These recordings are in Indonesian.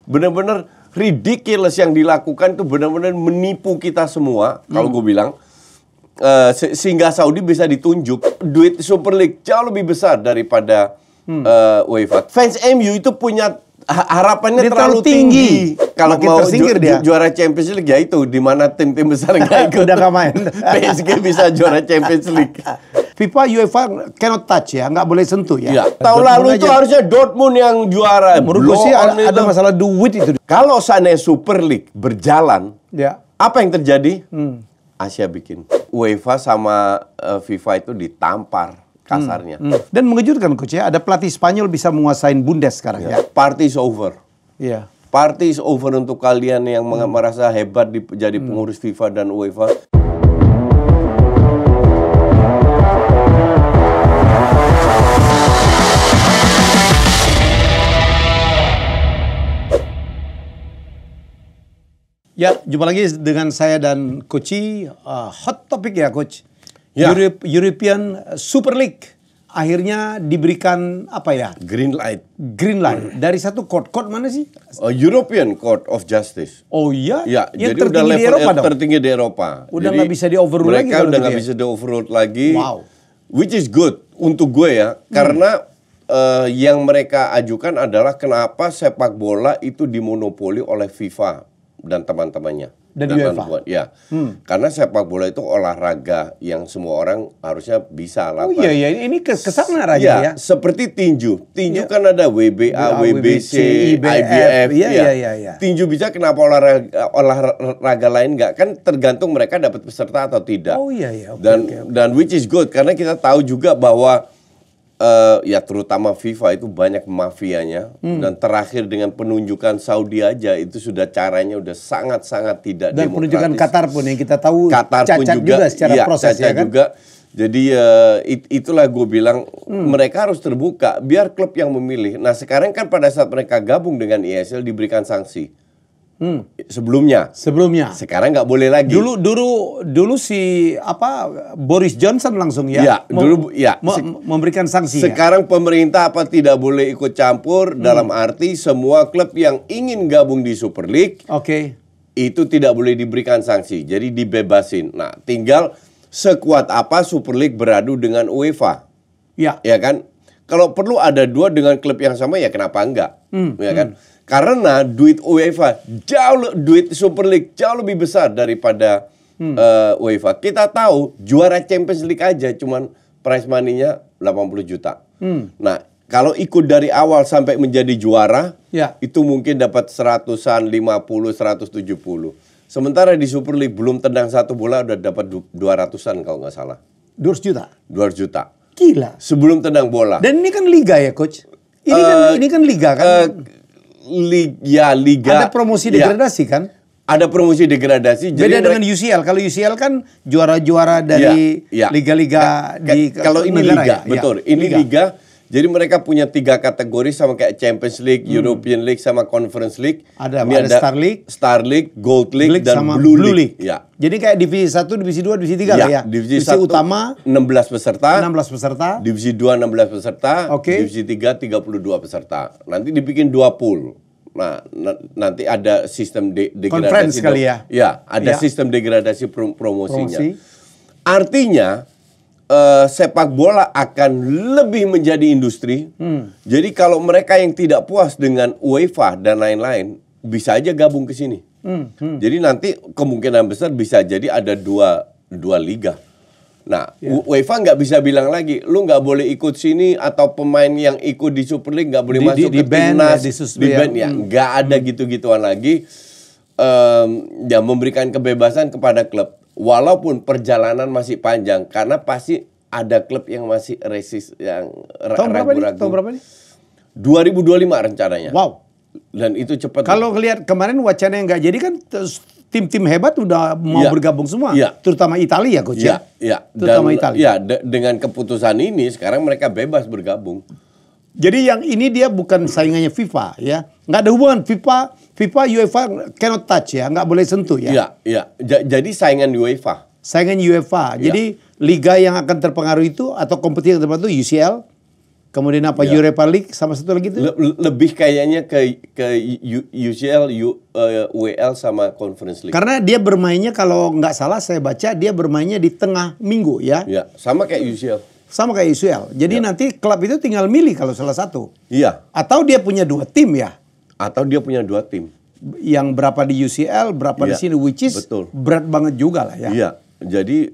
benar-benar ridiculous yang dilakukan, itu benar-benar menipu kita semua. Kalau gue bilang, sehingga Saudi bisa ditunjuk duit Super League jauh lebih besar daripada UEFA. Fans MU itu punya harapannya terlalu tinggi. Kalau mau juara Champions League, ya itu di mana tim-tim besar nggak ikut. Udah nggak main. PSG bisa juara Champions League. FIFA, UEFA cannot touch ya, nggak boleh sentuh ya. Ya. Tahun lalu itu harusnya Dortmund yang juara. Menurut gue sih ada masalah duit itu. Kalau seandainya Super League berjalan, ya, apa yang terjadi? Asia bikin. UEFA sama FIFA itu ditampar kasarnya. Dan mengejutkan coach ya, ada pelatih Spanyol bisa menguasain Bundes sekarang ya. Party is over. Iya. Party is over untuk kalian yang merasa hebat jadi pengurus FIFA dan UEFA. Ya, jumpa lagi dengan saya dan Coach. Hot topic ya Coach. Ya. European Super League akhirnya diberikan apa ya? Green light. Green light. Dari satu court mana sih? European Court of Justice. Oh iya? Ya, yang jadi udah level di Eropa dong? tertinggi di Eropa. Udah nggak bisa di overrule lagi. Mereka udah nggak bisa di overrule lagi. Wow. Which is good untuk gue ya, karena yang mereka ajukan adalah kenapa sepak bola itu dimonopoli oleh FIFA dan teman-temannya. Dan UEFA. Ya, karena sepak bola itu olahraga yang semua orang harusnya bisa lah. Oh iya, ini kesana raja ya. Seperti tinju. Tinju kan ada WBA, WBC, IBF. Iya. Tinju bisa, kenapa olahraga lain nggak? Kan tergantung mereka dapat peserta atau tidak. Oh iya. Dan which is good karena kita tahu juga bahwa ya terutama FIFA itu banyak mafianya, dan terakhir dengan penunjukan Saudi aja itu sudah caranya udah sangat-sangat tidak dan demokratis. Penunjukan Qatar pun yang kita tahu Qatar cacat pun juga secara proses ya kan. Juga. Jadi itulah gue bilang mereka harus terbuka biar klub yang memilih. Nah sekarang kan pada saat mereka gabung dengan ESL diberikan sanksi. Sebelumnya. Sekarang nggak boleh lagi. Dulu si Boris Johnson langsung ya. Memberikan sanksi. Sekarang pemerintah tidak boleh ikut campur dalam arti semua klub yang ingin gabung di Super League. Itu tidak boleh diberikan sanksi. Jadi dibebasin. Nah, tinggal sekuat apa Super League beradu dengan UEFA. Ya kan? Kalau perlu ada dua dengan klub yang sama ya kenapa enggak? Ya kan? Karena duit UEFA duit Super League jauh lebih besar daripada UEFA. Kita tahu juara Champions League aja cuman prize money-nya 80 juta. Nah, kalau ikut dari awal sampai menjadi juara, itu mungkin dapat 150, 170. Sementara di Super League belum tendang satu bola udah dapat 200-an kalau nggak salah. 200 juta? 200 juta. Gila. Sebelum tendang bola. Dan ini kan liga ya, Coach? Ini kan liga kan? Liga. Ada promosi degradasi kan? Ada promosi degradasi. Beda dengan UCL. Kalau UCL kan juara-juara dari liga-liga di kalau ini liga, betul. Ini liga. Jadi mereka punya 3 kategori sama kayak Champions League, European League sama Conference League. Ada Star League, Gold League dan sama Blue League. Ya. Jadi kayak divisi 1, divisi 2, divisi 3 lah ya. Divisi 1 utama 16 peserta. Divisi 2 16 peserta. Divisi 3 32 peserta. Nanti dibikin 2 pool. Nah, nanti ada sistem degradasi. Conference kali ya. Ya, ada sistem degradasi promosinya. Artinya sepak bola akan lebih menjadi industri. Jadi kalau mereka yang tidak puas dengan UEFA dan lain-lain bisa aja gabung ke sini. Jadi nanti kemungkinan besar bisa jadi ada dua liga. Nah, UEFA nggak bisa bilang lagi, lu nggak boleh ikut sini atau pemain yang ikut di Super League nggak boleh masuk ke timnas, di ban ya, nggak ada gitu-gituan lagi. Ya memberikan kebebasan kepada klub. Walaupun perjalanan masih panjang, karena pasti ada klub yang masih resist, yang ragu-ragu. Tahun berapa nih? 2025 rencananya. Wow. Dan itu cepat. Kalau lihat kemarin wacana yang nggak jadi kan tim-tim hebat udah mau bergabung semua. Terutama Italia, Coach ya. Terutama Italia. Dengan keputusan ini sekarang mereka bebas bergabung. Jadi yang ini dia bukan saingannya FIFA ya. Nggak ada hubungan FIFA UEFA cannot touch ya, nggak boleh sentuh ya. Jadi saingan UEFA. Jadi liga yang akan terpengaruh itu atau kompetisi yang terpengaruh itu UCL, Kemudian apa Europa League sama satu lagi itu? Lebih kayaknya ke UCL, UEL sama Conference League. Karena dia bermainnya kalau nggak salah saya baca dia bermainnya di tengah minggu ya. Ya, sama kayak UCL. Sama kayak UCL. Jadi nanti klub itu tinggal milih kalau salah satu. Iya. Atau dia punya 2 tim ya. Atau dia punya 2 tim. Yang berapa di UCL, berapa di sini, which is berat banget juga lah ya. Iya. Jadi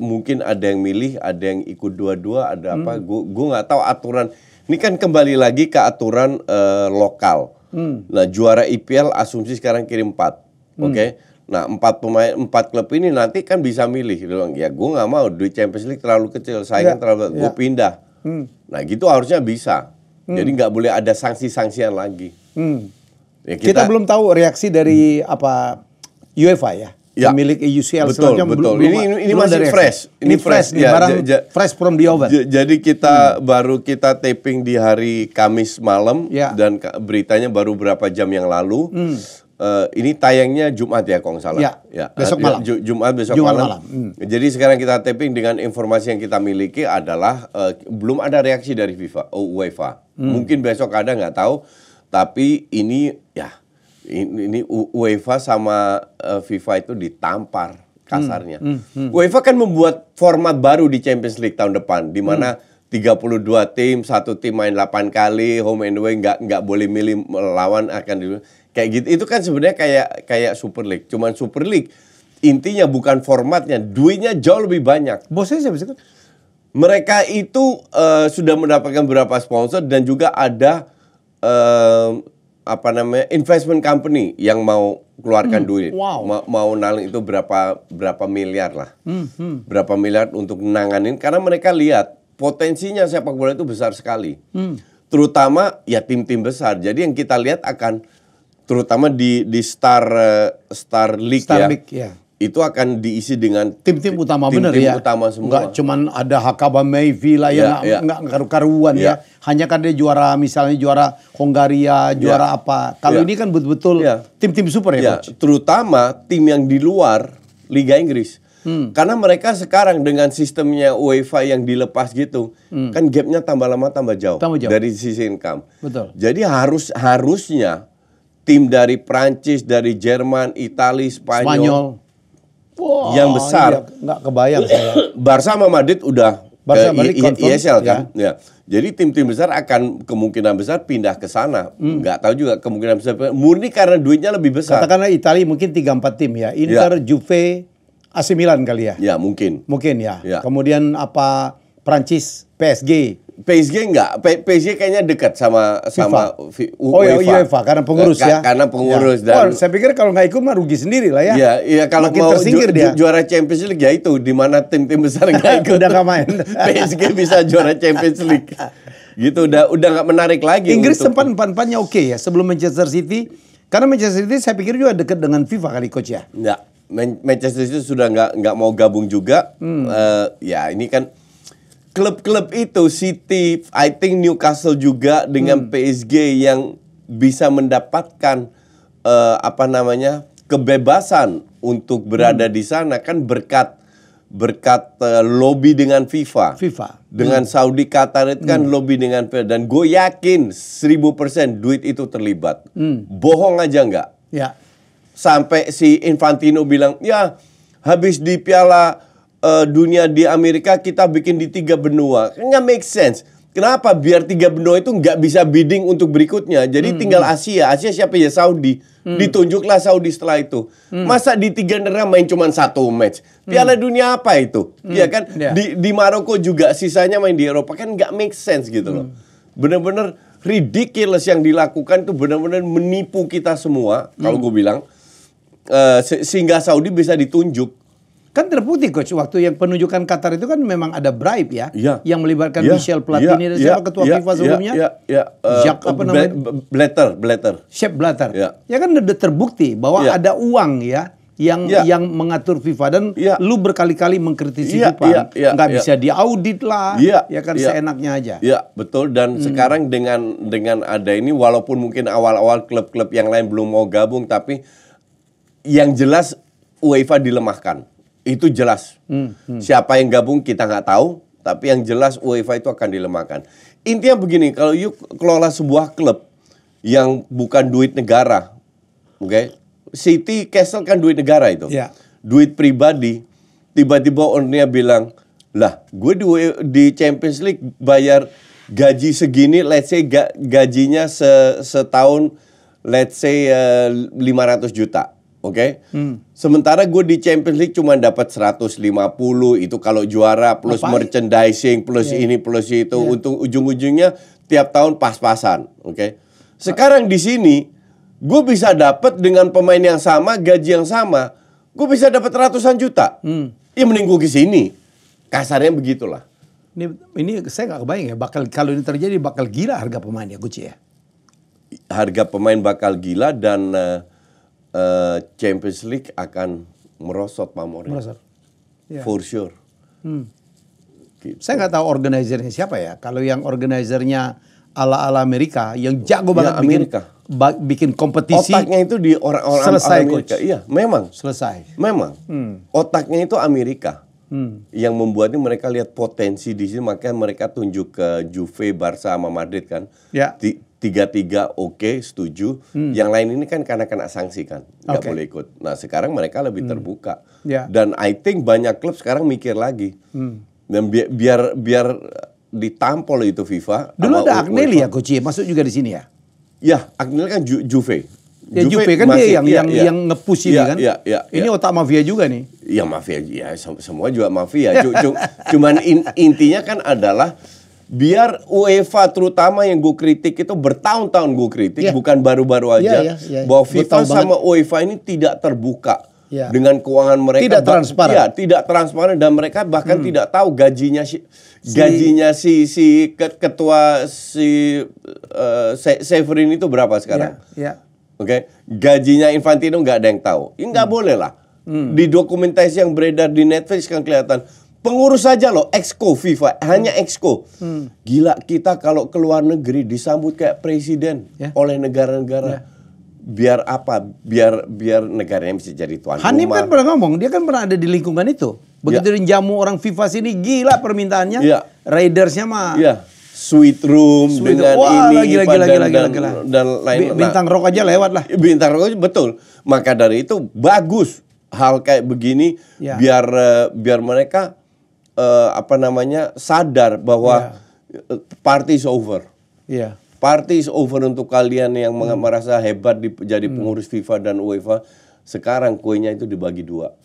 mungkin ada yang milih, ada yang ikut dua-dua, ada apa? Gue nggak tahu aturan. Ini kan kembali lagi ke aturan lokal. Nah, juara IPL asumsi sekarang kirim 4, oke? Nah, 4 klub ini nanti kan bisa milih. Ya, gue nggak mau duit Champions League terlalu kecil, saingan terlalu, gue pindah. Nah, gitu harusnya bisa. Jadi nggak boleh ada sanksi-sanksian lagi. Ya, kita belum tahu reaksi dari UEFA ya. Ya, milik UCL betul. Ini masih fresh. Ini fresh, nih, barang fresh from the oven. Jadi baru kita taping di hari Kamis malam dan beritanya baru berapa jam yang lalu. Ini tayangnya Jumat ya kalau nggak salah. Ya, besok malam. Jumat besok malam. Jadi sekarang kita taping dengan informasi yang kita miliki adalah belum ada reaksi dari UEFA. Mungkin besok ada, nggak tahu. Tapi ini ya. Ini UEFA sama FIFA itu ditampar kasarnya. UEFA kan membuat format baru di Champions League tahun depan, di mana 32 tim, satu tim main 8 kali, home and away, nggak boleh milih lawan akan kayak gitu. Itu kan sebenarnya kayak Super League. Cuman Super League intinya bukan formatnya, duitnya jauh lebih banyak. Bosnya siapa sih? Mereka itu sudah mendapatkan beberapa sponsor dan juga ada investment company yang mau keluarkan duit, mau naling itu berapa miliar lah, berapa miliar untuk nanganin karena mereka lihat potensinya sepak bola itu besar sekali, terutama ya tim-tim besar. Jadi yang kita lihat akan terutama di Star League ya. Itu akan diisi dengan tim-tim utama bener ya. Utama semua. Enggak cuman ada Hakaba Mayfi lah ya, enggak karu-karuan ya. Hanya kan dia juara misalnya juara Hongaria, juara apa. Kalau ini kan betul-betul tim-tim super ya, Coach. Terutama tim yang di luar Liga Inggris. Karena mereka sekarang dengan sistemnya UEFA yang dilepas gitu, kan gapnya tambah lama tambah jauh. Dari sisi income. Betul. Jadi harusnya tim dari Prancis, dari Jerman, Italia, Spanyol. Yang besar nggak kebayang saya. Barca sama Madrid udah ke ESL kan. Ya. Jadi tim-tim besar akan kemungkinan besar pindah ke sana. Nggak tahu juga kemungkinan besar murni karena duitnya lebih besar. Katakanlah Italia mungkin 3-4 tim ya. Inter, Juve, AC Milan kali ya. Ya mungkin. Mungkin ya. Kemudian Prancis, PSG. PSG enggak, PSG kayaknya dekat sama UEFA karena pengurus ya. Karena pengurus dan saya pikir kalau nggak ikut mah rugi sendiri lah ya. Iya, kalau makin mau juara Champions League ya itu di mana tim-tim besar nggak ikut udah nggak main. PSG bisa juara Champions League. Gitu udah nggak menarik lagi. Inggris sempat empat-empatnya oke ya sebelum Manchester City. Karena Manchester City saya pikir juga dekat dengan FIFA kali Coach ya. Enggak, Manchester City sudah nggak mau gabung juga. Ya ini kan klub-klub itu City, I think Newcastle juga dengan PSG yang bisa mendapatkan kebebasan untuk berada di sana kan berkat lobby dengan FIFA. Dengan Saudi Qatar itu kan lobby dengan FIFA dan gue yakin 1000% duit itu terlibat. Bohong aja nggak? Ya. Sampai si Infantino bilang ya habis di Piala Dunia di Amerika kita bikin di 3 benua. Nggak make sense. Kenapa? Biar 3 benua itu nggak bisa bidding untuk berikutnya. Jadi tinggal Asia. Asia siapa ya? Saudi. Ditunjuklah Saudi setelah itu. Masa di 3 negara main cuma 1 match? Piala Dunia apa itu? Ya kan? Di Maroko juga sisanya main di Eropa. Kan nggak make sense gitu loh. Bener-bener ridiculous yang dilakukan itu benar-benar menipu kita semua. Kalau gue bilang. Sehingga Saudi bisa ditunjuk. Kan terbukti Coach, waktu yang penunjukan Qatar itu kan memang ada bribe ya, yang melibatkan Michel Platini dan siapa ketua FIFA sebelumnya? Jacques apa namanya? Blatter. Sepp Blatter. Ya kan udah terbukti bahwa ada uang ya yang mengatur FIFA dan lu berkali-kali mengkritisi FIFA, nggak bisa diaudit lah, ya kan seenaknya aja. Iya betul dan sekarang dengan ada ini walaupun mungkin awal-awal klub-klub yang lain belum mau gabung tapi yang jelas UEFA dilemahkan. Itu jelas. Siapa yang gabung kita nggak tahu, tapi yang jelas UEFA itu akan dilemahkan. intinya begini, kalau you kelola sebuah klub yang bukan duit negara, oke? City, Castle kan duit negara itu. Yeah. Duit pribadi, tiba-tiba ownernya bilang, lah gue di Champions League bayar gaji segini, let's say gajinya setahun, let's say 500 juta. Oke, sementara gue di Champions League cuma dapat 150 itu kalau juara plus merchandising plus ini plus itu untuk ujung-ujungnya tiap tahun pas-pasan. Oke, sekarang di sini gue bisa dapat dengan pemain yang sama gaji yang sama, gue bisa dapat ratusan juta. Ya mending gue ke sini, kasarnya begitulah. Ini saya nggak kebayang ya, kalau ini terjadi bakal gila harga pemain ya Coach ya. Harga pemain bakal gila dan Champions League akan merosot pamornya. Merosot. Yeah. For sure. Gitu. Saya nggak tahu organizernya siapa ya. Kalau yang organizernya ala Amerika yang jago banget bikin kompetisi. Otaknya itu di orang-orang Amerika. Coach. Iya, memang. Selesai. Memang. Otaknya itu Amerika. Yang membuatnya mereka lihat potensi di sini, makanya mereka tunjuk ke Juve, Barca sama Madrid kan. Ya. 3-3 oke, setuju. Yang lain ini kan karena kena sanksi kan, nggak boleh ikut. Nah sekarang mereka lebih terbuka. Dan I think banyak klub sekarang mikir lagi. Dan biar ditampol itu FIFA. Dulu ada Agnelli ya Coach, masuk juga di sini ya? Ya, Agnelli kan Juve. Ya Juve kan masih, dia yang nge-push ini kan. Ini otak mafia juga nih. Ya mafia, ya semua juga mafia. Cuman intinya kan adalah biar UEFA terutama yang gue kritik itu bertahun-tahun gue kritik, bukan baru-baru aja, bahwa FIFA sama UEFA ini tidak terbuka dengan keuangan mereka. Tidak transparan. Ya, tidak transparan dan mereka bahkan tidak tahu gajinya si ketua Severin itu berapa sekarang. Oke, gajinya Infantino nggak ada yang tahu. Ya nggak boleh lah. Di dokumentasi yang beredar di Netflix kan kelihatan. Pengurus saja loh, exco FIFA, hanya exco. Gila, kita kalau keluar negeri disambut kayak presiden oleh negara-negara. Biar apa? Biar negaranya bisa jadi tuan rumah. Hanif kan pernah ngomong, dia kan pernah ada di lingkungan itu. Begitu jamu orang FIFA sini, gila permintaannya. Raidersnya mah. Suite room dengan ini gila. Dan lain. Bintang rock aja lewat lah. Bintang rock aja betul. Maka dari itu bagus hal kayak begini biar mereka sadar bahwa party is over. Party is over untuk kalian yang merasa hebat jadi pengurus FIFA dan UEFA. Sekarang kuenya itu dibagi dua.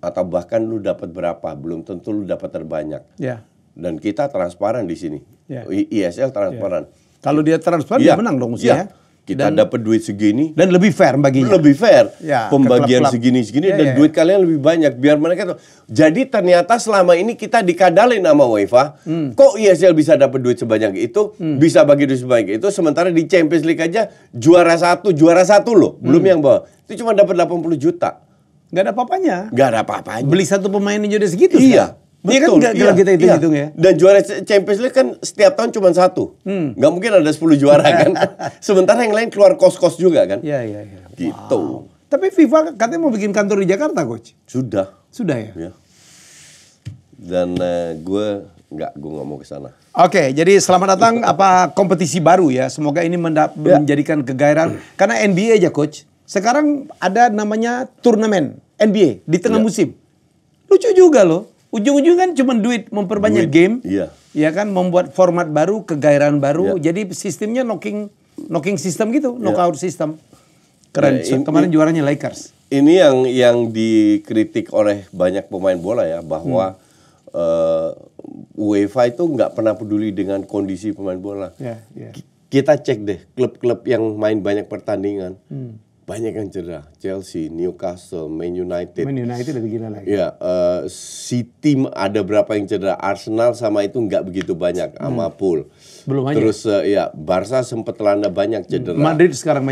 Atau bahkan lu dapat berapa, belum tentu lu dapat terbanyak. Dan kita transparan di sini. ISL transparan. Kalau dia transparan dia menang dong ya. Kita dapat duit segini dan lebih fair baginya. Lebih fair. Pembagian segini dan duit kalian lebih banyak biar mereka tahu. Jadi ternyata selama ini kita dikadalin sama UEFA. Kok ISL bisa dapat duit sebanyak itu, bisa bagi duit sebanyak itu, sementara di Champions League aja juara satu loh, belum yang bawah. Itu cuma dapat 80 juta. Gak ada apa-apanya. Gak ada apa-apanya. Beli satu pemain aja udah segitu. Iya. Betul, kan kalau kita hitung ya. Dan juara Champions League kan setiap tahun cuma satu. Nggak mungkin ada 10 juara kan. Sementara yang lain keluar kos-kos juga kan. Iya. Gitu. Wow. Tapi FIFA katanya mau bikin kantor di Jakarta, Coach. Sudah ya. Dan gue nggak mau ke sana. Oke, jadi selamat datang kompetisi baru ya. Semoga ini menjadikan kegairahan. Karena NBA aja, Coach. Sekarang ada namanya turnamen NBA di tengah musim. Lucu juga loh. Ujung-ujungnya kan cuma duit, memperbanyak game. Ya kan, membuat format baru, kegairahan baru. Jadi sistemnya knocking system gitu, knockout system. Keren. Kemarin juaranya Lakers. Ini yang dikritik oleh banyak pemain bola ya, bahwa UEFA itu nggak pernah peduli dengan kondisi pemain bola. Kita cek deh klub-klub yang main banyak pertandingan. Banyak yang cedera. Chelsea, Newcastle, Man United. Man United lebih gila lagi. Ya, City ada berapa yang cedera. Arsenal sama itu nggak begitu banyak sama Pool. Belum aja. Terus Barca sempat landa banyak cedera. Madrid sekarang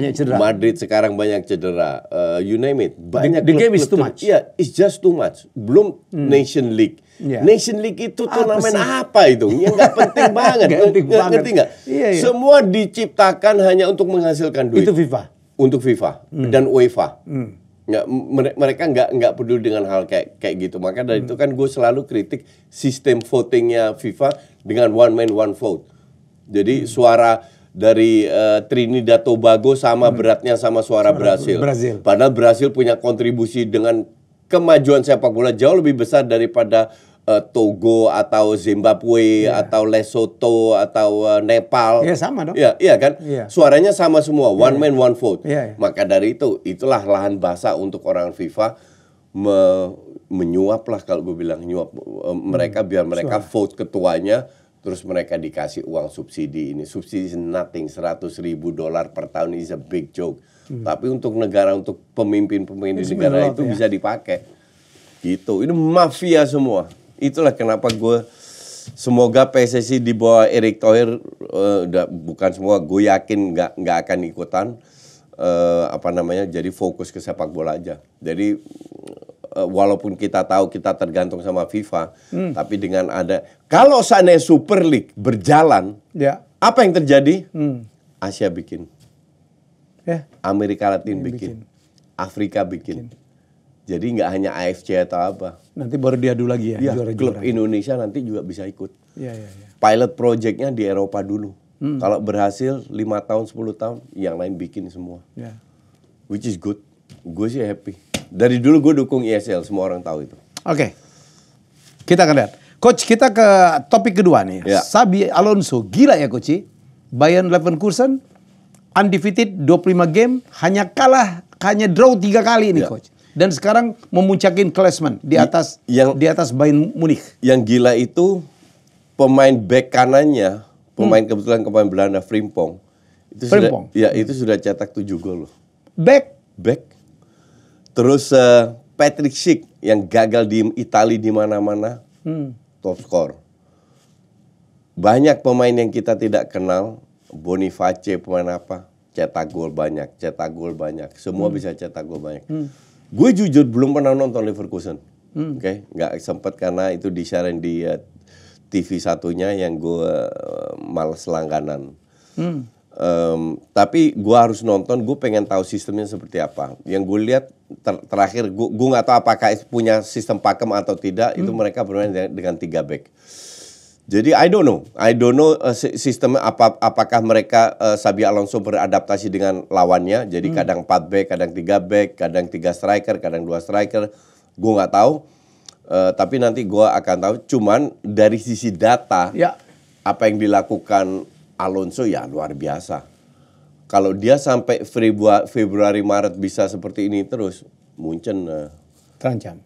banyak cedera. You name it. Banyak. The game is too much. Iya, it's just too much. Belum Nation League. Nation League itu turnamen apa itu? Yang nggak penting banget. Ngerti nggak? Semua diciptakan hanya untuk menghasilkan duit. Itu FIFA. Untuk FIFA dan UEFA. Mereka nggak peduli dengan hal kayak gitu. Maka dari itu kan gue selalu kritik sistem votingnya FIFA dengan one man one vote. Jadi suara dari Trinidad Tobago sama beratnya sama suara Brasil. Padahal Brasil punya kontribusi dengan kemajuan sepak bola jauh lebih besar daripada Togo atau Zimbabwe atau Lesotho atau Nepal. Iya sama dong. Iya kan? Suaranya sama semua, one man one vote. Maka dari itu, itulah lahan basah untuk orang FIFA menyuap lah, kalau gue bilang nyuap mereka biar mereka vote ketuanya, terus mereka dikasih uang subsidi. Ini subsidi nothing, $100,000 per tahun is a big joke. Tapi untuk negara, untuk pemimpin-pemimpin di negara itu bisa dipakai. Gitu. Ini mafia semua. Itulah kenapa gue semoga PSSI di bawah Erick Thohir bukan semua, gue yakin nggak akan ikutan jadi fokus ke sepak bola aja. Jadi walaupun kita tahu kita tergantung sama FIFA, tapi dengan ada kalau seandainya Super League berjalan, apa yang terjadi? Asia bikin, Amerika Latin bikin, Afrika bikin. Jadi nggak hanya AFC atau apa. Nanti baru diadu lagi ya. Klub Indonesia nanti juga bisa ikut. Pilot projectnya di Eropa dulu. Kalau berhasil 5 tahun, 10 tahun, yang lain bikin semua. Which is good. Gue sih happy. Dari dulu gue dukung ESL, semua orang tahu itu. Oke. Kita akan lihat. Coach, kita ke topik kedua nih. Xabi Alonso, gila ya Coach. Bayern Leverkusen, undefeated 25 game, hanya draw 3 kali ini Coach. Dan sekarang memuncakin klasmen di atas Bayern Munich. Yang gila itu pemain back kanannya, kebetulan pemain Belanda, Frimpong. Itu sudah cetak 7 gol loh. Back. Terus Patrick Schick yang gagal di Italia di mana-mana, top skor. Banyak pemain yang kita tidak kenal, Boniface pemain apa, cetak gol banyak. Semua bisa cetak gol banyak. Gue jujur belum pernah nonton Leverkusen, nggak sempet karena itu disiarin di TV satunya yang gue malas langganan. Tapi gue harus nonton, gue pengen tahu sistemnya seperti apa. Yang gue lihat terakhir, gue nggak tahu apakah punya sistem pakem atau tidak. Itu mereka bermain dengan 3 back. Jadi I don't know sistemnya apakah mereka Xabi Alonso beradaptasi dengan lawannya. Jadi kadang 4 back, kadang 3 back, kadang 3 striker, kadang 2 striker. Gue nggak tahu. Tapi nanti gue akan tahu. Cuman dari sisi data, apa yang dilakukan Alonso ya luar biasa. Kalau dia sampai Februari Maret bisa seperti ini terus, Munchen terancam.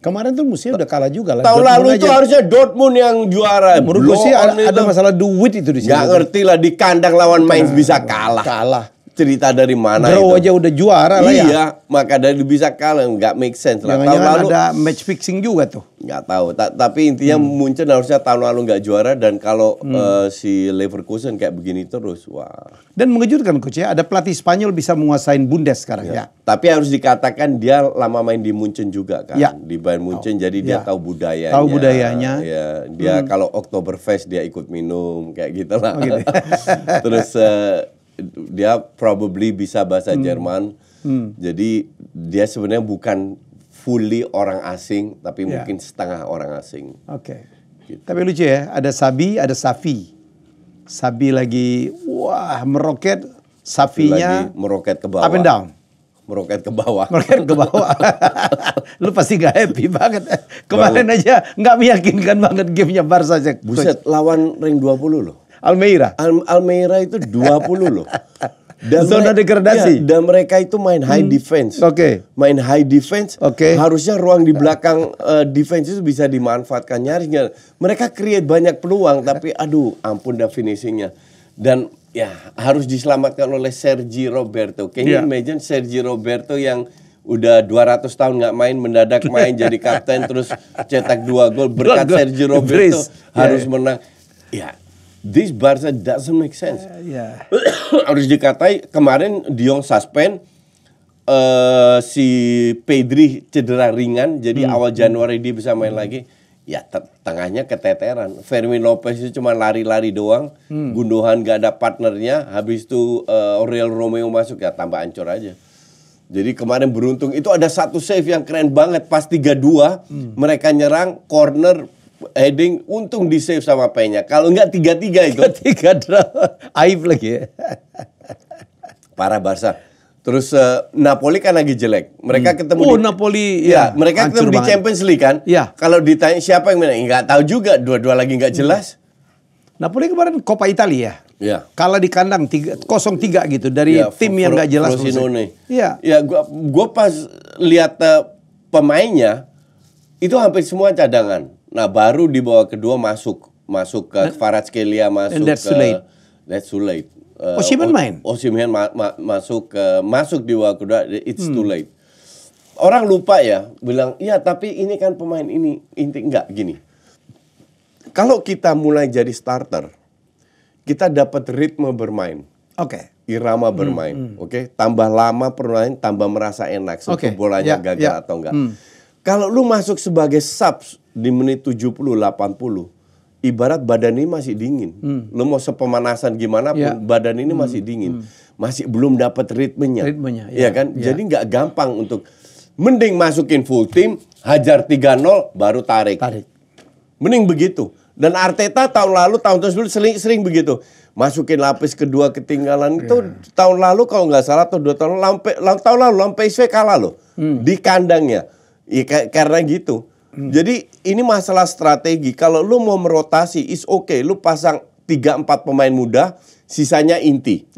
Kemarin tuh musuhnya udah kalah juga lah. Tahun lalu itu harusnya Dortmund yang juara. Menurut gue sih ada masalah duit itu di sini. Gak ngerti lah, di kandang lawan Mainz bisa kalah. Cerita dari mana draw itu? Aja udah juara lah ya. Iya, maka dari bisa kalah, nggak make sense lah. Tahun lalu ada match fixing juga tuh. Nggak tahu. Tapi intinya Munchen harusnya tahun lalu nggak juara, dan kalau si Leverkusen kayak begini terus, wah. Dan mengejutkan Coach ya, ada pelatih Spanyol bisa menguasain Bundes sekarang ya. Tapi harus dikatakan dia lama main di Munchen juga kan, di Bayern Munchen, jadi dia tahu budayanya. Tahu budayanya. Ya, dia kalau Oktoberfest dia ikut minum kayak gitu lah. Gitu. Terus dia probably bisa bahasa Jerman. Jadi dia sebenarnya bukan fully orang asing, tapi mungkin setengah orang asing. Gitu. Tapi lucu ya, ada Xabi, ada Xavi. Xabi lagi meroket, Xavinya meroket ke bawah. Up and down. Meroket ke bawah. Lu pasti gak happy banget. Kemarin aja gak meyakinkan banget gamenya Barca. Buset, lawan ring 20 loh. Almeida itu 20 loh. Dan zona degradasi. Dan mereka itu main high defense. Main high defense. Harusnya ruang di belakang defense itu bisa dimanfaatkan nyarisnya. Mereka create banyak peluang, tapi aduh, ampun dah finishingnya. Dan ya harus diselamatkan oleh Sergi Roberto. Can you imagine Sergi Roberto yang udah 200 tahun nggak main, mendadak main jadi kapten, terus cetak 2 gol berkat Sergi Roberto harus menang. Ya. This Barca doesn't make sense. Harus dikatai kemarin Dion suspend, si Pedri cedera ringan, jadi awal Januari dia bisa main lagi. Ya tengahnya keteteran. Fermin Lopez itu cuma lari-lari doang. Gundogan gak ada partnernya. Habis itu Aurel Romeo masuk, ya tambah hancur aja. Jadi kemarin beruntung itu ada satu save yang keren banget pas 3-2. Mereka nyerang corner. heading, untung di save sama Peña. Kalau enggak 3-3 itu. 3 draw. Aib lagi ya. Parah Barca. Terus Napoli kan lagi jelek. Mereka ketemu Napoli ya, mereka ketemu di Champions League kan. Ya. Kalau ditanya siapa yang menang, enggak tahu juga. Dua-dua lagi enggak jelas. Napoli kemarin Coppa Italia. Ya. Kalah di kandang 0-3 gitu dari tim yang enggak jelas. Iya. Ya, gua pas lihat pemainnya itu hampir semua cadangan. Nah, baru di babak kedua masuk ke Kvaratskhelia, masuk ke That's too late. Osimhen main. Osimhen masuk di babak kedua. It's too late. Orang lupa ya, bilang, "Iya, tapi ini kan pemain ini." Enggak gini. Kalau kita mulai jadi starter, kita dapat ritme bermain. Oke. Irama bermain. Oke. Tambah lama permain, tambah merasa enak. Bolanya gagal atau enggak. Kalau lu masuk sebagai subs di menit 70, 80, ibarat badan ini masih dingin. Lu mau sepemanasan gimana pun, badan ini masih dingin. Masih belum dapat ritmenya. Iya kan? Jadi nggak gampang untuk, mending masukin full team, hajar 3-0, baru tarik. Mending begitu. Dan Arteta tahun lalu sering begitu. Masukin lapis kedua ketinggalan itu tahun lalu kalau nggak salah atau 2 tahun lalu PSV kalah loh di kandangnya. Ya, karena gitu. Jadi ini masalah strategi. Kalau lu mau merotasi, is okay. Lu pasang 3-4 pemain muda, sisanya inti.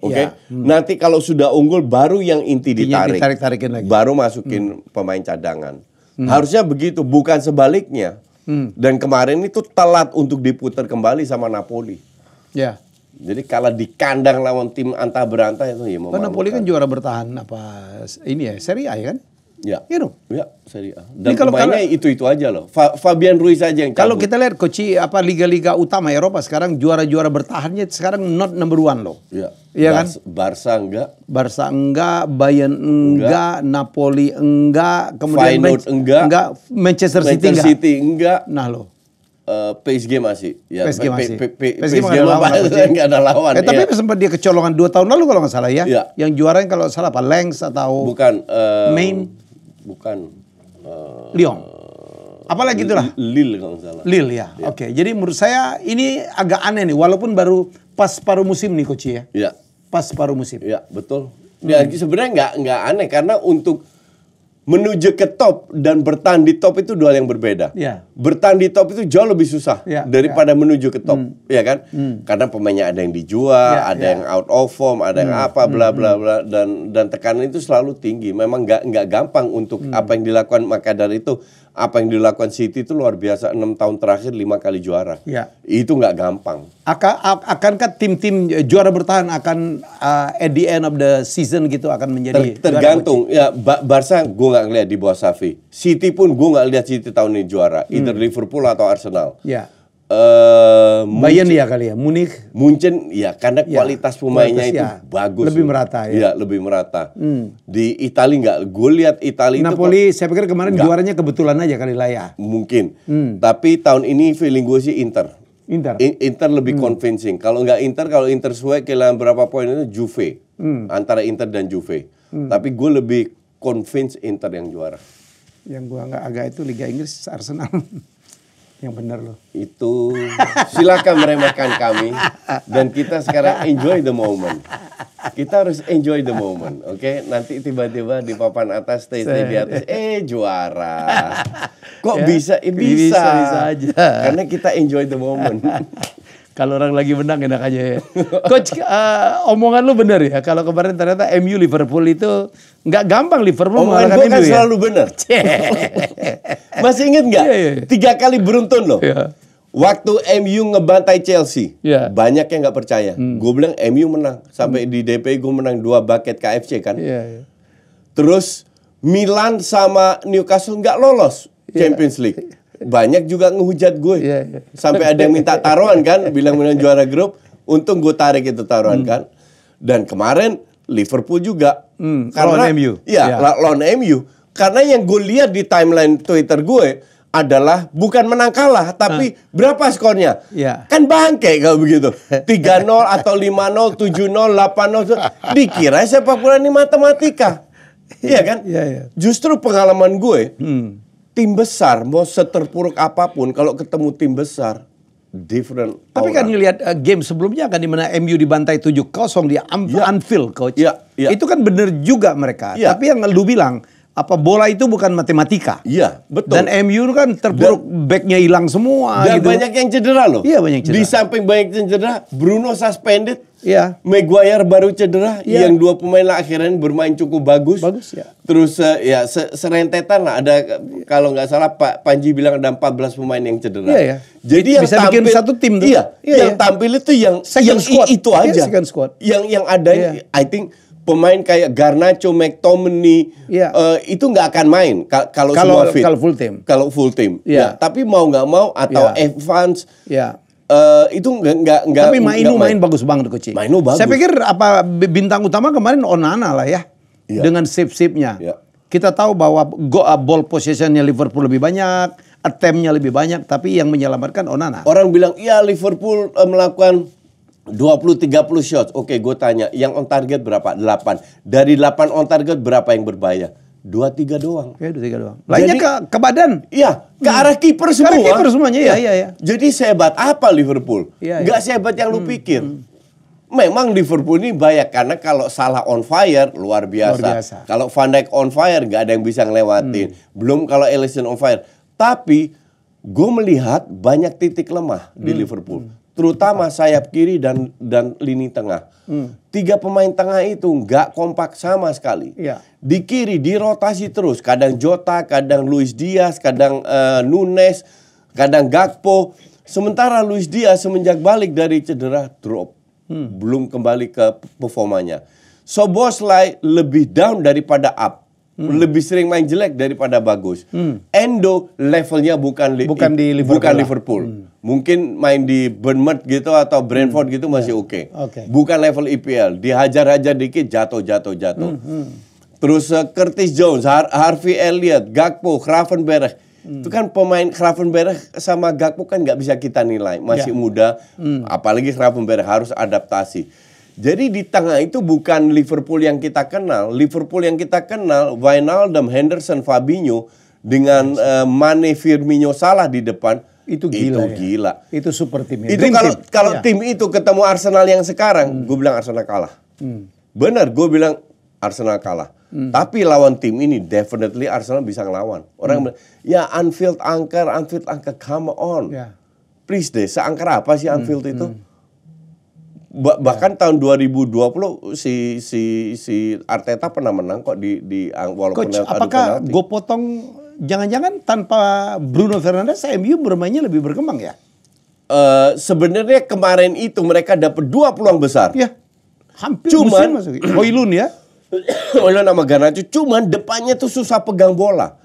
Oke. Nanti kalau sudah unggul, baru yang inti ditarik. Ditarik-tarikin lagi. Baru masukin pemain cadangan. Harusnya begitu, bukan sebaliknya. Dan kemarin itu telat untuk diputar kembali sama Napoli. Ya. Jadi kalau di kandang lawan tim antah berantah itu ya mau. Napoli kan juara bertahan Serie A ya kan? Ya, Serie A. Dan kalau pemainnya itu aja loh. Fabian Ruiz aja yang cabut. Kalau kita lihat liga-liga utama Eropa sekarang juara-juara bertahannya sekarang not number 1 loh. Iya kan? Barca enggak, Bayern enggak, Napoli enggak, kemudian Feyenoord enggak, Manchester City enggak. Nah loh. PSG masih. Ya, PSG masih. PSG enggak ada lawan. Tapi sempat dia kecolongan 2 tahun lalu kalau nggak salah ya. Yang juara kalau salah apa? Lens atau bukan Main? Bukan. Lyon. Apalagi itulah. Lille kalau nggak salah. Lille ya. Oke. Jadi menurut saya ini agak aneh nih. Walaupun baru pas paruh musim nih Coach ya. Iya. Pas paruh musim. Iya betul. Ya sebenarnya nggak aneh karena untuk menuju ke top dan bertahan di top itu 2 hal yang berbeda. Bertahan di top itu jauh lebih susah daripada menuju ke top, ya kan? Karena pemainnya ada yang dijual, ada yang out of form, ada yang apa, bla bla bla, dan tekanan itu selalu tinggi. Memang nggak gampang untuk apa yang dilakukan, maka dari itu apa yang dilakukan City itu luar biasa. 6 tahun terakhir 5 kali juara. Itu nggak gampang. Akankah tim-tim juara bertahan akan at the end of the season gitu akan menjadi tergantung ya. Barca gue nggak ngeliat di bawah Xavi. City pun gue nggak lihat City tahun ini juara. Either Liverpool atau Arsenal. Bayern ya kali ya, Munchen ya karena kualitas pemainnya itu bagus. Lebih merata ya. Iya, lebih merata. Di Italia enggak, gue lihat Italia Napoli saya pikir kemarin juaranya kebetulan aja kali lah ya. Mungkin. Tapi tahun ini feeling gue sih Inter lebih convincing. Kalau Inter sesuai kehilangan berapa poin itu Juve. Antara Inter dan Juve. Tapi gue lebih convince Inter yang juara. Yang gue agak itu Liga Inggris Arsenal. Yang benar loh. Itu silakan meremehkan kami dan kita sekarang enjoy the moment. Kita harus enjoy the moment, oke? Nanti tiba-tiba di papan atas, stay di atas, juara. Kok bisa? Bisa aja. Karena kita enjoy the moment. Kalau orang lagi menang enak aja ya. Coach, omongan lu benar ya. Kalau kemarin ternyata MU Liverpool itu nggak gampang Liverpool mengalahkan MU kan selalu benar. Masih inget nggak? 3 kali beruntun loh. Waktu MU ngebantai Chelsea, banyak yang nggak percaya. Gue bilang MU menang. Sampai di DP gue menang 2 bucket KFC kan. Terus Milan sama Newcastle nggak lolos Champions League. Banyak juga ngehujat gue. Sampai ada yang minta taruhan kan, bilang menang juara grup. Untung gue tarik itu taruhan kan. Dan kemarin Liverpool juga lawan MU. Lawan MU. Karena yang gue lihat di timeline Twitter gue adalah bukan menang kalah, tapi berapa skornya? Kan bangke kalau begitu. 3-0 atau 5-0, 7-0, 8-0. Dikira sepak bola ini matematika. Iya kan? Justru pengalaman gue tim besar mau seterpuruk apapun kalau ketemu tim besar different. Tapi kan ngelihat game sebelumnya kan di mana MU dibantai 7-0 di Anfield, coach. Itu kan bener juga mereka. Tapi yang lu bilang bola itu bukan matematika. Iya, betul. Dan MU kan terpuruk, backnya hilang semua. Dan gitu. Banyak yang cedera loh. Iya, banyak cedera. Di samping banyak yang cedera, Bruno suspended. Iya. Maguire baru cedera. Yang 2 pemain lah akhirnya bermain cukup bagus. Ya. Terus serentetan lah. Ada kalau nggak salah Pak Panji bilang ada 14 pemain yang cedera. Iya. Jadi yang bisa tampil, bikin satu tim tuh. Yang tampil itu yang squad. Itu aja. Second squad. Yang ada, I think pemain kayak Garnacho, McTominay itu nggak akan main kalau semua fit. Kalau full team. Kalau full team. Tapi mau nggak mau atau Evans. Itu nggak. Tapi Mainu main bagus banget, Coach. Mainu bagus. Saya pikir bintang utama kemarin Onana lah ya. Dengan save-save-nya. Kita tahu bahwa ball possession-nya Liverpool lebih banyak, attempt-nya lebih banyak, tapi yang menyelamatkan Onana. Orang bilang, Liverpool melakukan 20-30 shots. Oke, gue tanya, yang on target berapa? 8. Dari 8 on target berapa yang berbahaya? 2-3 doang. 2-3 doang. Lainnya ke badan. Iya, ke arah kiper semua. Ke arah kiper semuanya, iya. Jadi sehebat apa Liverpool? Nggak sehebat yang lu pikir. Memang Liverpool ini banyak karena kalau salah on fire luar biasa. Kalau Van Dijk on fire nggak ada yang bisa ngelewatin. Belum kalau Alisson on fire. Tapi gue melihat banyak titik lemah di Liverpool. Terutama sayap kiri dan lini tengah. 3 pemain tengah itu nggak kompak sama sekali. Di kiri dirotasi terus. Kadang Jota, kadang Luis Diaz, kadang Nunes, kadang Gakpo. Sementara Luis Diaz semenjak balik dari cedera drop. Belum kembali ke performanya. Szoboszlai lebih down daripada up. Lebih sering main jelek daripada bagus. Endo levelnya bukan di Liverpool. Mungkin main di Bournemouth gitu atau Brentford gitu masih oke. Bukan level IPL. Dihajar-hajar dikit jatuh. Terus Curtis Jones, Harvey Elliott, Gakpo, Gravenberch. Itu kan pemain Gravenberch sama Gakpo kan nggak bisa kita nilai. Masih muda. Apalagi Gravenberch harus adaptasi. Jadi di tengah itu bukan Liverpool yang kita kenal. Liverpool yang kita kenal, Wijnaldum, Henderson, Fabinho dengan Mane, Firmino, Salah di depan. Itu gila. Itu super tim. Itu kalau tim itu ketemu Arsenal yang sekarang, gue bilang Arsenal kalah. Benar, gue bilang Arsenal kalah. Tapi lawan tim ini definitely Arsenal bisa ngelawan. Orang bilang, Anfield angker, come on. Please deh, seangker apa sih Anfield itu? Bahkan tahun 2020 si Arteta pernah menang kok di walaupun Coach, apakah gue potong jangan-jangan tanpa Bruno Fernandes MU bermainnya lebih berkembang ya? Sebenarnya kemarin itu mereka dapat 2 peluang besar. Hampir musim masuk. Højlund ya. Højlund sama Garnacho, cuman depannya tuh susah pegang bola.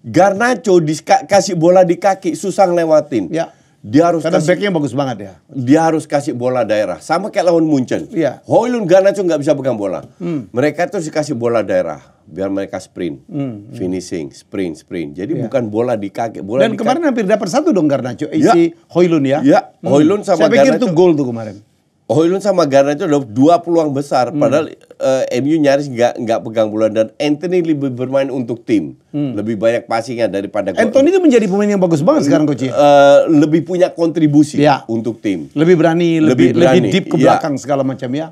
Garnacho dikasih bola di kaki susah ngelewatin. Dia harus karena backnya bagus banget ya. Dia harus kasih bola daerah. Sama kayak lawan Munchen. Højlund, Garnacho nggak bisa pegang bola. Mereka tuh dikasih bola daerah. Biar mereka sprint. Finishing, sprint. Jadi bukan bola di kaki. Dan kemarin hampir dapat 1 dong Garnacho. Si Højlund ya. Højlund sama Garnacho. Saya pikir itu gol tuh kemarin. Højlund sama Garnacho ada 2 peluang besar. Padahal MU nyaris nggak pegang bola. Dan Anthony lebih bermain untuk tim. Lebih banyak passingnya daripada Anthony itu menjadi pemain yang bagus banget sekarang, Coach. Lebih punya kontribusi untuk tim. Lebih berani, lebih deep ke belakang segala macam ya.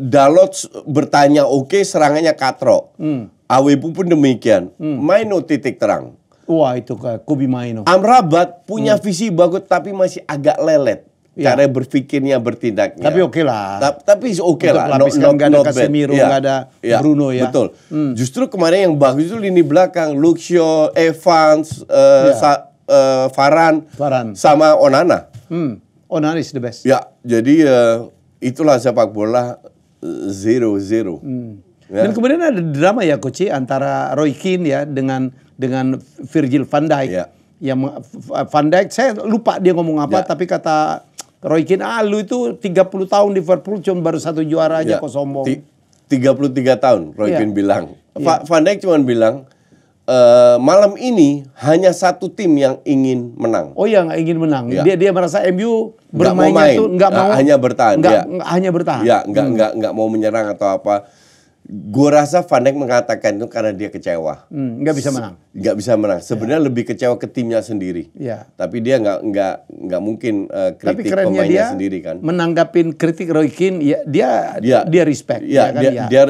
Dalot bertanya serangannya Katro. Awepu pun demikian. Maino titik terang. Wah, itu Kobe Maino. Amrabat punya visi bagus tapi masih agak lelet. Cara berpikirnya, bertindaknya. Tapi oke lah. Tapi oke lah. Nggak ada Casemiro, nggak ada Bruno ya. Betul. Justru kemarin yang bagus itu lini belakang. Luke Shaw, Evans, Varane, sama Onana. Onana is the best. Jadi itulah sepak bola 0-0. Dan kemudian ada drama ya, Coach, antara Roy Keane ya dengan Virgil van Dijk. Yang Van Dijk, saya lupa dia ngomong apa, tapi kata Roy Keane, lu itu 30 tahun di Liverpool cuma baru 1 juara aja kok sombong. 33 tahun Roy Keane bilang. Van Dijk cuma bilang, malam ini hanya 1 tim yang ingin menang. Nggak ingin menang. Dia merasa MU bermainnya tuh nggak mau hanya bertahan. Hanya bertahan. Nggak mau menyerang atau apa. Gue rasa Van Dijk mengatakan itu karena dia kecewa. Nggak bisa menang. Nggak bisa menang. Sebenarnya lebih kecewa ke timnya sendiri. Ya. Tapi dia nggak mungkin kritik dia pemainnya sendiri kan. Menanggapin kritik Roy Keane, ya, dia respect. Ya,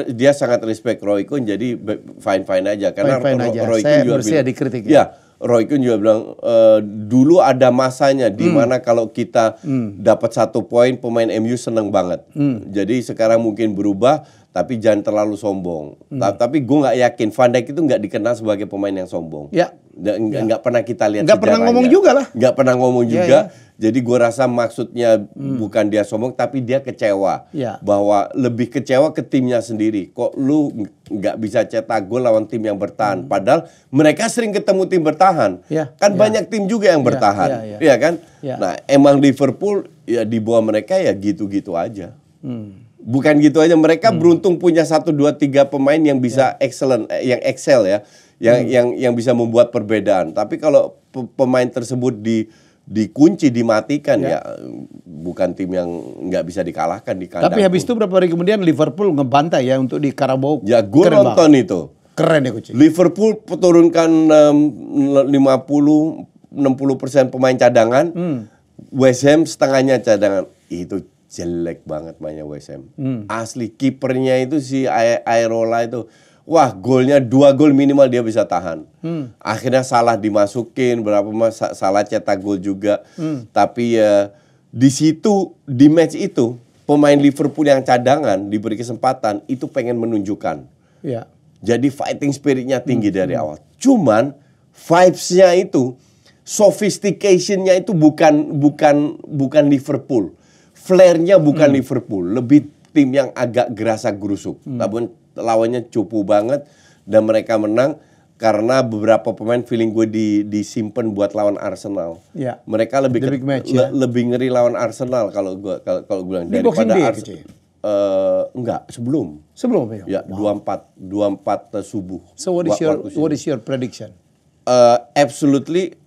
dia sangat respect Roy Keane, jadi fine aja. Karena Roy Keane juga bilang, dikritik. Ya, Roy Keane juga bilang dulu ada masanya di mana kalau kita dapat 1 poin pemain MU seneng banget. Jadi sekarang mungkin berubah. Tapi jangan terlalu sombong. Tapi gue nggak yakin Van Dijk itu nggak dikenal sebagai pemain yang sombong. Ya. Nggak pernah kita lihat. Nggak pernah ngomong juga lah. Nggak pernah ngomong juga. Jadi gue rasa maksudnya bukan dia sombong, tapi dia kecewa. Bahwa lebih kecewa ke timnya sendiri. Kok lu nggak bisa cetak gol lawan tim yang bertahan? Padahal mereka sering ketemu tim bertahan. Kan banyak tim juga yang bertahan, ya kan? Nah, emang Liverpool ya di bawah mereka ya gitu-gitu aja. Bukan gitu aja, mereka beruntung punya 1, 2, 3 pemain yang bisa yang excel ya, yang bisa membuat perbedaan. Tapi kalau pemain tersebut dikunci, dimatikan ya bukan tim yang nggak bisa dikalahkan di kandang. Tapi habis itu berapa hari kemudian Liverpool ngebantai ya untuk di Carabao. Ya, gue nonton itu. Keren ya Coach. Liverpool turunkan 50-60% pemain cadangan. West Ham setengahnya cadangan. Itu jelek banget mainnya West Ham. Asli kipernya itu si Areola itu. Wah, golnya 2 gol minimal dia bisa tahan. Akhirnya salah dimasukin, salah cetak gol juga. Tapi ya di situ, di match itu pemain Liverpool yang cadangan diberi kesempatan itu pengen menunjukkan. Jadi fighting spiritnya tinggi dari awal. Cuman vibes-nya itu, sophistication-nya itu bukan Liverpool. Flair-nya bukan Liverpool, lebih tim yang agak gerasa gerusuk. Tapi lawannya cupu banget dan mereka menang karena beberapa pemain feeling gue disimpan buat lawan Arsenal. Mereka lebih ngeri lawan Arsenal kalau gue bilang daripada Arsenal. Enggak, sebelum ya 24 subuh. So what is your prediction? Absolutely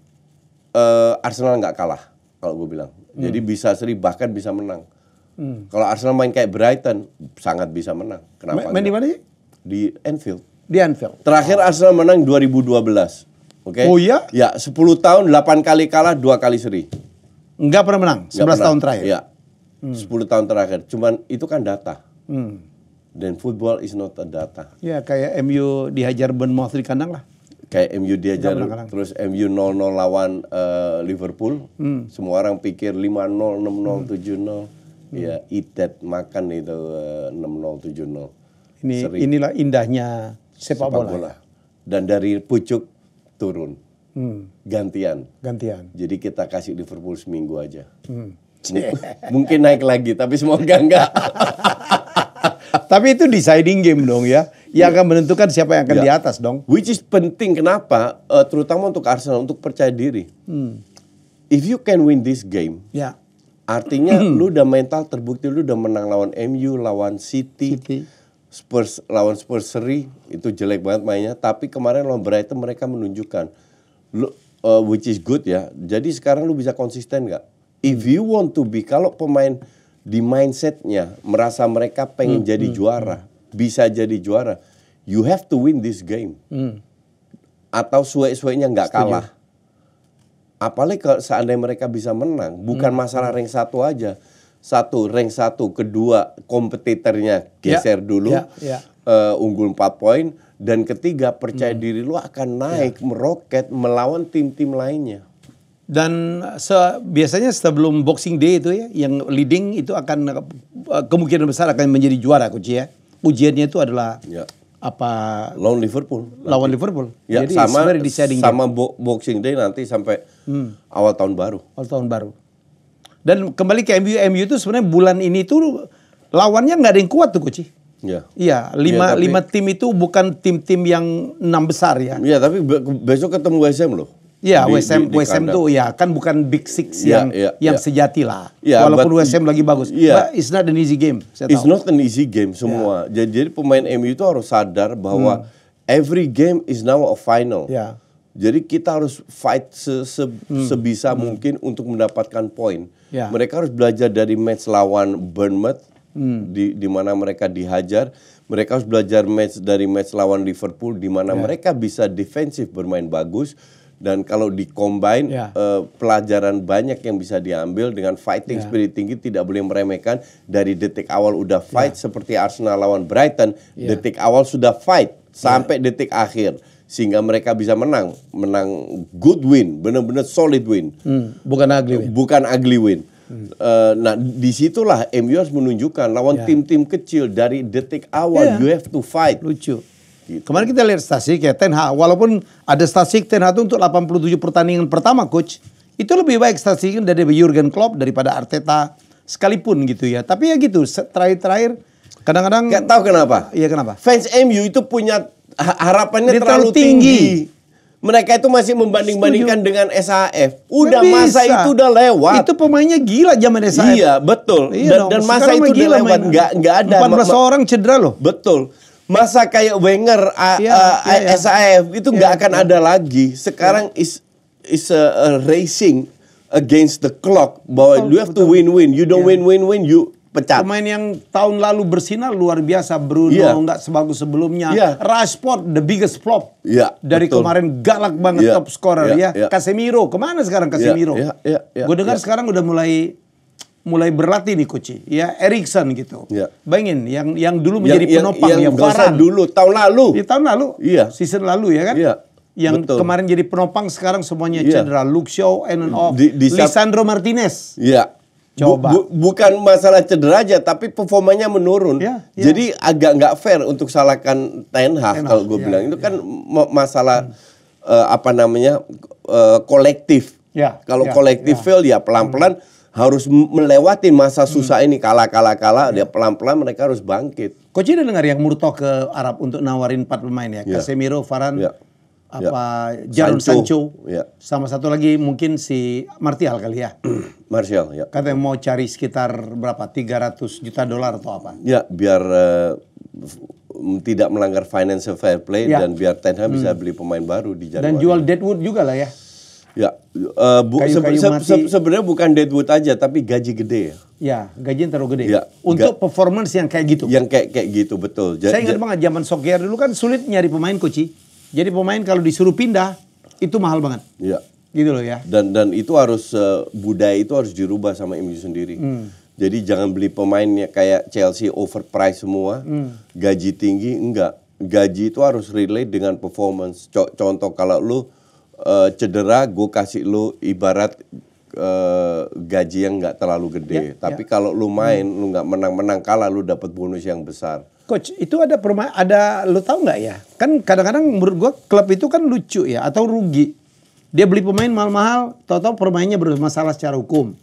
Arsenal nggak kalah kalau gue bilang. Jadi bisa seri, bahkan bisa menang. Kalau Arsenal main kayak Brighton, sangat bisa menang. Kenapa? Main di mana sih? Di Anfield. Di Anfield. Terakhir Arsenal menang 2012. Oke? Oh iya? Ya, 10 tahun 8 kali kalah, 2 kali seri. Enggak pernah menang, 11 tahun terakhir. Ya. 10 tahun terakhir. Cuman itu kan data. Dan football is not a data. Ya, kayak MU dihajar Bournemouth di kandang lah. Kayak MU diajar, terus MU 0-0 lawan Liverpool. Semua orang pikir 5-0, 6-0, 7-0. Ya, eat that, makan itu 6-0, 7-0. Inilah indahnya sepak bola. Dan dari pucuk turun. Gantian. Jadi kita kasih Liverpool seminggu aja. Mungkin naik lagi, tapi semoga enggak. Tapi itu deciding game dong ya. Yang akan menentukan siapa yang akan di atas dong. Which is penting, kenapa? Terutama untuk Arsenal, untuk percaya diri. If you can win this game, artinya lu udah mental terbukti, lu udah menang lawan MU, lawan City. Lawan Spurs seri, itu jelek banget mainnya. Tapi kemarin lawan Brighton mereka menunjukkan. Which is good ya. Jadi sekarang lu bisa konsisten gak? If you want to be, kalau pemain di mindsetnya merasa mereka pengen jadi juara, bisa jadi juara, you have to win this game. Atau suwe-suwenya nggak kalah. Apalagi kalau seandainya mereka bisa menang, bukan masalah rank 1 aja. Rank 1, kedua kompetitornya geser dulu, unggul 4 poin, dan ketiga percaya diri lu akan naik, meroket melawan tim-tim lainnya. Dan biasanya sebelum Boxing Day itu ya, yang leading itu akan kemungkinan besar akan menjadi juara, Coach ya. Ujiannya itu adalah apa? Lawan Liverpool. Lawan Liverpool. Ya, jadi sama Boxing Day nanti sampai awal tahun baru. Awal tahun baru. Dan kembali ke MU itu sebenarnya bulan ini tuh lawannya nggak ada yang kuat tuh, Coach. Iya, 5 tim itu bukan tim-tim yang 6 besar ya. Iya, tapi besok ketemu West Ham loh. Ya, West Ham tuh ya kan bukan Big Six yang sejati lah. Walaupun West Ham lagi bagus. But it's not an easy game. It's not an easy game semua. Jadi pemain MU itu harus sadar bahwa every game is now a final. Jadi kita harus fight sebisa mungkin untuk mendapatkan poin. Mereka harus belajar dari match lawan Bournemouth di mana mereka dihajar. Mereka harus belajar dari match lawan Liverpool di mana mereka bisa defensif bermain bagus. Dan kalau di-combine, pelajaran banyak yang bisa diambil dengan fighting spirit tinggi, tidak boleh meremehkan. Dari detik awal udah fight seperti Arsenal lawan Brighton, detik awal sudah fight sampai detik akhir. Sehingga mereka bisa menang good win, benar-benar solid win. Bukan ugly win. Bukan ugly win. Nah, disitulah MU harus menunjukkan lawan tim-tim kecil dari detik awal, you have to fight. Lucu. Gitu. Kemarin kita lihat statistik ya, Ten Hag, walaupun ada statistik Ten Hag itu untuk 87 pertandingan pertama coach, itu lebih baik statistik dari Jurgen Klopp daripada Arteta sekalipun gitu ya. Tapi ya gitu, terakhir kadang-kadang nggak tahu kenapa. Iya kenapa? Fans MU itu punya harapannya terlalu tinggi. Mereka itu masih membanding-bandingkan dengan SAF. Udah masa itu udah lewat. Itu pemainnya gila zaman SAF. Iya, betul. Iya dan masa itu udah lewat. Nggak ada 14 orang cedera loh. Betul. Masa kayak Wenger, SAF itu nggak akan ada lagi. Sekarang is a racing against the clock. Bahwa you have to win-win. You don't win-win-win, you pecat. Pemain yang tahun lalu bersinar luar biasa. Bruno nggak sebagus sebelumnya. Rashford the biggest flop. Dari kemarin galak banget top scorer ya. Casemiro kemana sekarang Casemiro? Gue dengar sekarang udah mulai berlatih nih coach. Ya Erikson gitu. Bayangin yang dulu menjadi penopang yang Varane dulu tahun lalu. Di tahun lalu. Season lalu ya kan? Yang kemarin jadi penopang sekarang semuanya cedera. Luke Shaw on and off. Lisandro Martinez. Coba. Bukan masalah cedera aja, tapi performanya menurun. Jadi agak nggak fair untuk salahkan Ten Hag kalau gue bilang. Itu kan masalah kolektif. Kalau kolektif fail ya pelan-pelan harus melewati masa susah ini. Kalah. Dia pelan-pelan mereka harus bangkit. Coach udah dengar yang Murtoh ke Arab untuk nawarin 4 pemain ya? Casemiro, Varane, Jadon Sancho, sama satu lagi mungkin si Martial kali ya. Martial, ya. Katanya mau cari sekitar berapa? $300 juta atau apa? Ya, biar tidak melanggar financial fair play dan biar Ten Hag bisa beli pemain baru di Januari. Dan jual Deadwood juga lah ya. Ya, sebenarnya bukan Deadwood aja, tapi gaji gede ya. Ya, gajinya terlalu gede. Untuk performance yang kayak gitu. Yang kayak gitu, betul. Saya ingat banget zaman Solskjaer dulu kan sulit nyari pemain coach. Jadi pemain kalau disuruh pindah itu mahal banget. Gitu loh ya. Dan itu harus budaya itu harus dirubah sama MU sendiri. Jadi jangan beli pemainnya kayak Chelsea overpriced semua, gaji tinggi, enggak. Gaji itu harus relate dengan performance. Contoh kalau lu cedera, gue kasih lu ibarat gaji yang nggak terlalu gede. Tapi kalau lu main, lu nggak menang-menang kalah, lu dapat bonus yang besar. Coach, itu lu tahu nggak ya? Kan kadang-kadang menurut gue klub itu kan lucu ya, atau rugi. Dia beli pemain mahal-mahal, tahu-tahu pemainnya bermasalah secara hukum.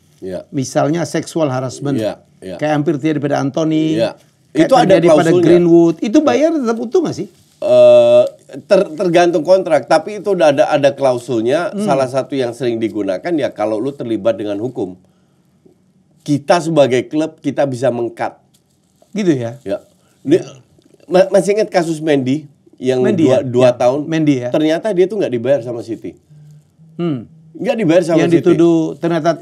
Misalnya sexual harassment, kayak hampir terjadi pada Anthony, itu ada pada Greenwood. Itu bayar tetap utuh nggak sih? Tergantung kontrak, tapi itu udah ada klausulnya. Salah satu yang sering digunakan ya kalau lu terlibat dengan hukum. Kita sebagai klub kita bisa meng-cut. Gitu ya? Masih ingat kasus Mendy yang 2 tahun? Mendy ya. Ternyata dia tuh nggak dibayar sama City. Nggak dibayar sama yang City. Dituduh ternyata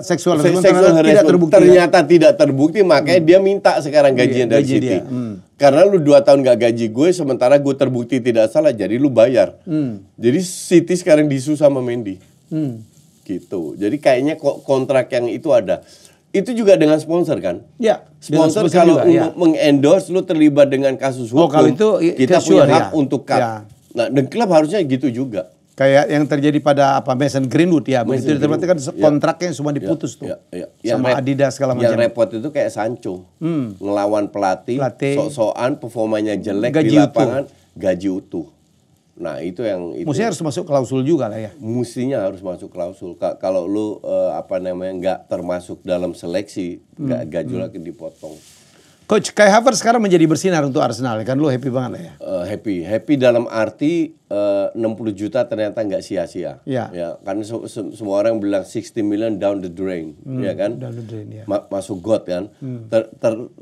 seksual harassment tidak terbukti. Ternyata tidak terbukti, makanya dia minta sekarang gajinya dari City. Karena lu 2 tahun nggak gaji gue, sementara gue terbukti tidak salah, jadi lu bayar. Jadi City sekarang disu sama Mendy. Gitu. Jadi kayaknya kontrak yang itu ada. Itu juga dengan sponsor kan? Sponsor kalau mengendorse lu terlibat dengan kasus hukum, kalau itu kita punya hak untuk cut. Nah, dan klub harusnya gitu juga. Kayak yang terjadi pada Mason Greenwood ya, begitu berarti kan kontraknya semua diputus tuh. Sama Adidas segala macam. Yang repot itu kayak Sancho. Ngelawan pelatih. Sok-sokan performanya jelek gaji di lapangan, gaji utuh. Nah, itu yang itu. Mestinya harus masuk klausul juga lah ya. Mestinya harus masuk klausul. Kalau lu nggak termasuk dalam seleksi, gaji lagi dipotong. Coach, Kai Havertz sekarang menjadi bersinar untuk Arsenal, kan lu happy banget lah ya? Happy dalam arti 60 juta ternyata nggak sia-sia. Ya, karena semua orang bilang 60 million down the drain, ya kan? Down the drain, ya. Masuk got kan?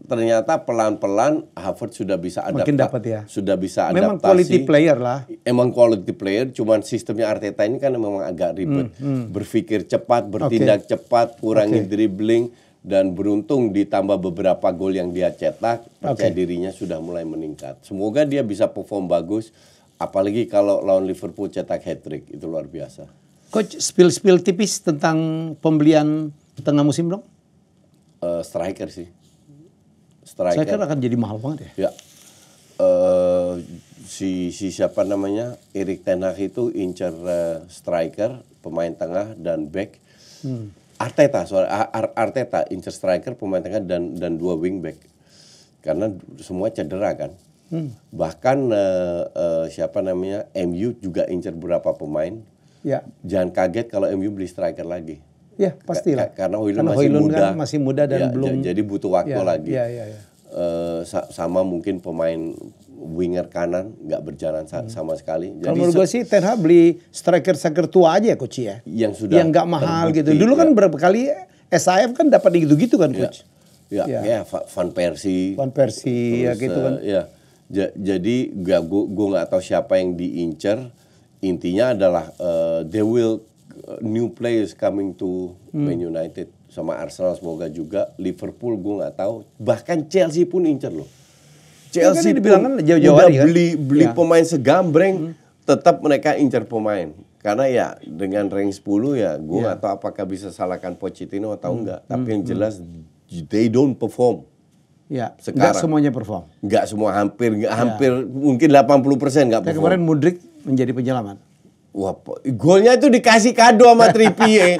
Ternyata pelan-pelan Havertz sudah bisa adaptasi. Makin dapat ya. Sudah bisa adaptasi. Memang quality player lah. Emang quality player, cuman sistemnya Arteta ini kan memang agak ribet. Berpikir cepat, bertindak cepat, kurangi dribbling. Dan beruntung ditambah beberapa gol yang dia cetak, percaya dirinya sudah mulai meningkat. Semoga dia bisa perform bagus, apalagi kalau lawan Liverpool cetak hat-trick, itu luar biasa. Coach, spill tipis tentang pembelian tengah musim dong? Striker sih. Striker akan jadi mahal banget ya? Ya. Si siapa namanya, Erik ten Hag itu incer striker, pemain tengah dan back. Arteta incer striker, pemain tengah dan 2 wing back. Karena semua cedera kan. Bahkan siapa namanya, MU juga incer beberapa pemain. Ya. Jangan kaget kalau MU beli striker lagi. Ya pastilah. Karena Højlund masih muda dan belum. Jadi butuh waktu lagi. Sama mungkin pemain winger kanan nggak berjalan sama sekali. Kalau menurut gue sih Ten Hag beli striker tua aja Coach ya. Yang nggak mahal terbukti, gitu. Dulu kan berapa kali SAF kan dapat gitu-gitu kan Coach. Ya, Van Persie. Ya gitu kan. Ya. Jadi gue nggak tahu siapa yang diincer. Intinya adalah they will new players coming to Man United. Sama Arsenal semoga juga, Liverpool gue nggak tahu, bahkan Chelsea pun incer loh. Chelsea pun udah beli pemain segambreng, tetap mereka incer pemain. Karena ya dengan rank 10 ya gue nggak tahu apakah bisa salahkan Pochettino atau enggak. Tapi yang jelas they don't perform. Ya, sekarang. Nggak semuanya perform. Nggak semua, hampir mungkin 80% nggak perform. Kemarin Mudryk menjadi penyelamat. Wah, golnya itu dikasih kado sama Trippier.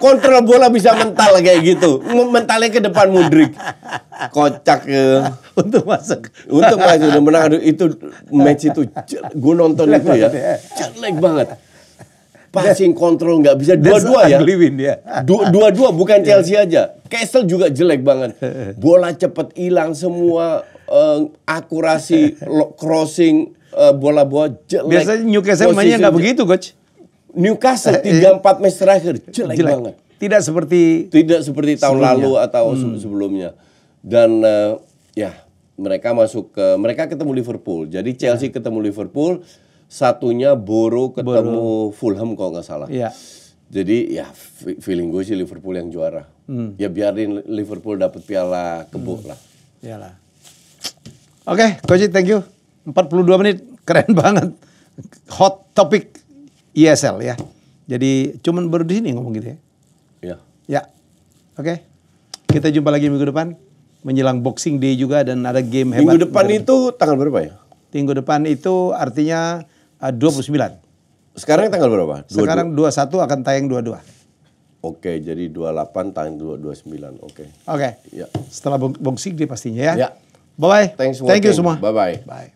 Kontrol bola bisa mental kayak gitu. Mentalnya ke depan Mudryk. Kocak ya. Untuk masuk. Udah menang. Aduh, itu match itu gue nonton itu ya. Jelek banget. Passing kontrol nggak bisa. Dua-dua ya. Dua-dua bukan Chelsea aja. Castle juga jelek banget. Bola cepet hilang semua. Akurasi crossing. Bola-bola jelek. Biasanya Newcastle mainnya nggak begitu, Coach. Newcastle 3-4 match terakhir jelek banget. Tidak seperti tahun lalu atau sebelumnya. Dan ya mereka ketemu Liverpool. Jadi Chelsea ketemu Liverpool, satunya Borough ketemu Fulham kalau nggak salah. Ya. Jadi ya feeling gue sih Liverpool yang juara. Ya biarin Liverpool dapat piala kebo lah. Iyalah. Oke, Coach, thank you. 42 menit, keren banget. Hot topic ESL ya. Jadi cuman baru di sini ngomong gitu ya. Iya. Ya. Oke. Kita jumpa lagi minggu depan menjelang Boxing Day juga dan ada game hebat. Minggu depan itu tanggal berapa ya? Minggu depan itu artinya 29. Sekarang tanggal berapa? 22. Sekarang 21 akan tayang 22. Oke, jadi 28 tayang 29. Oke. Ya. Setelah Boxing Day pastinya ya. Ya. Bye-bye. Thank you semua. Bye-bye. Bye.